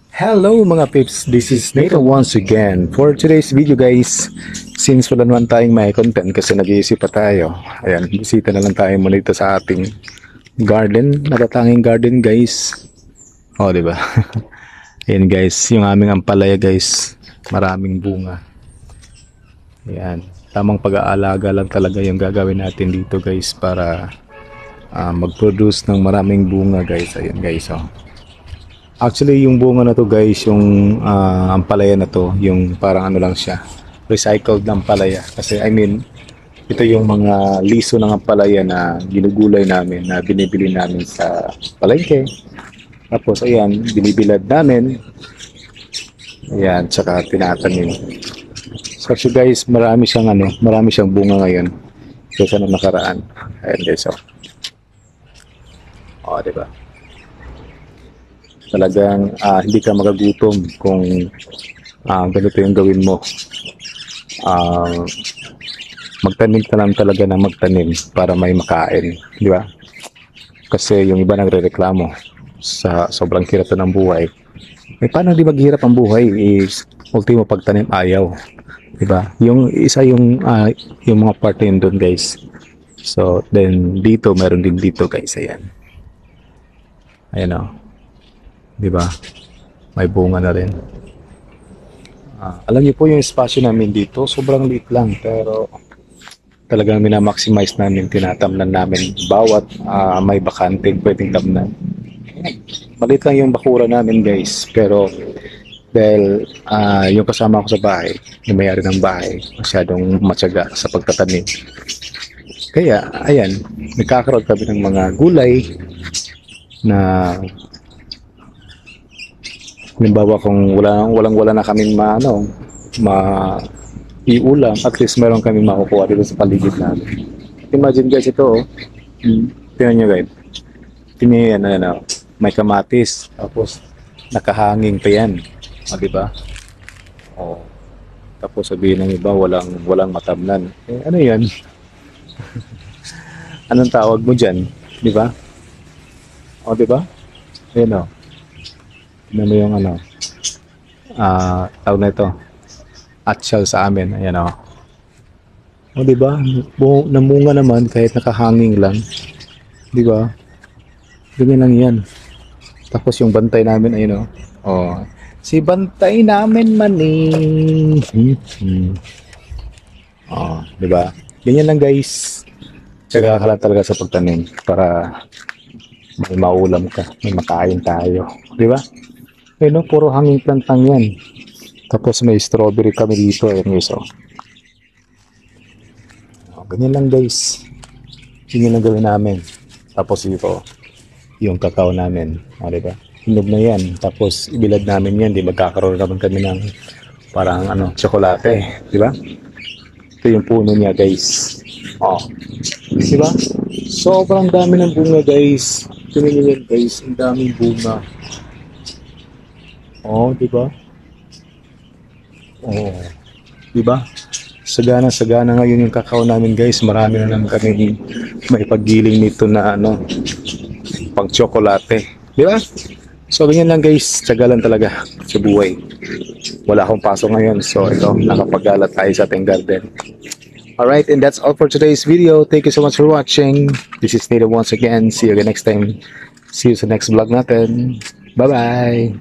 Hello mga pips, this is Nathan once again. For today's video guys, since wala naman tayong may content kasi nag-iisip pa tayo, ayan, bisita na lang tayo muna dito sa ating garden, natatanging garden guys. O, di ba? Ayan guys, yung aming ampalaya guys, maraming bunga. Ayan, tamang pag-aalaga lang talaga yung gagawin natin dito guys para mag-produce ng maraming bunga guys. Ayan guys, oh. Actually, yung bunga na to guys, yung ampalaya na to, yung parang ano lang siya, recycled na ampalaya. Kasi I mean, ito yung mga liso ng ampalaya na ginugulay namin, na binibili namin sa palengke. Tapos ayan, binibilad namin. Ayan, tsaka tinatanim. So actually guys, marami siyang bunga ngayon kaysa nung nakaraan. Ayan guys, oh. Oh, di ba? Talagang hindi ka magagutom kung ganito yung gawin mo. Magtanim ka lang talaga na magtanim para may makain, di ba? Kasi yung iba nagrereklamo sa sobrang hirap ng buhay. Paano di maghirap ang buhay? Is ultimo pagtanim ayaw, di ba? Yung isa yung mga part na yun doon guys. So then dito meron din dito guys, ayan. Ayan o. Di ba? May bunga na rin. Alam niyo po yung espasyo namin dito, sobrang liit lang pero talagang minamaximize namin, tinatamnan namin bawat may bakante pwedeng tamnan. Maliit lang yung bakura namin guys, pero dahil yung kasama ko sa bahay, yung may-ari ng bahay, masyadong matyaga sa pagtatanim. Kaya, ayan, nagkakaroon kami ng mga gulay na halimbawa kung wala na kaming iulam, at least meron kaming makukuha dito sa paligid namin. Imagine guys ito, oh. Tingnan nyo guys. Tingnan yan, may kamatis, tapos nakahanging pa yan. Diba? Oh. Tapos sabihin ng iba, walang matamnan. Ano yan? Anong tawag mo dyan? Diba? O, diba? Ayan o. Ano yung tawag na ito, atsyal sa amin, ayan o. O diba, namunga naman kahit nakahanging lang, diba, ganyan lang yan. Tapos yung bantay namin, ayun o, si bantay namin maning, o, diba, ganyan lang guys. Tsaga ka lang talaga sa pagtanim para may maulam ka, may makain tayo, diba? Ayun, puro hanging plantang yan. Tapos may strawberry kami dito. Ayun guys, oh. Ganyan lang guys. Ganyan lang gawin namin. Tapos ito, yung kakao namin. Diba? Hinog na yan. Tapos ibilad namin yan. Di magkakaroon naman kami ng parang tsokolate. Diba? Ito yung puno niya guys. Oh. Diba? Sobrang dami ng bunga guys. Tingnan yan guys. Ang daming bunga. Oh, di ba? Oh. Di ba? Sagana ngayon yung kakao namin, guys. Marami na naman kami may paggiling nito na pang tsokolate. Di ba? So, ganyan lang, guys. Tsaga lang talaga sa buhay. Wala akong pasok ngayon. So, ito, nakapag-alat tayo sa ating garden. Alright, and that's all for today's video. Thank you so much for watching. This is Nita once again. See you again next time. See you sa next vlog natin. Bye-bye!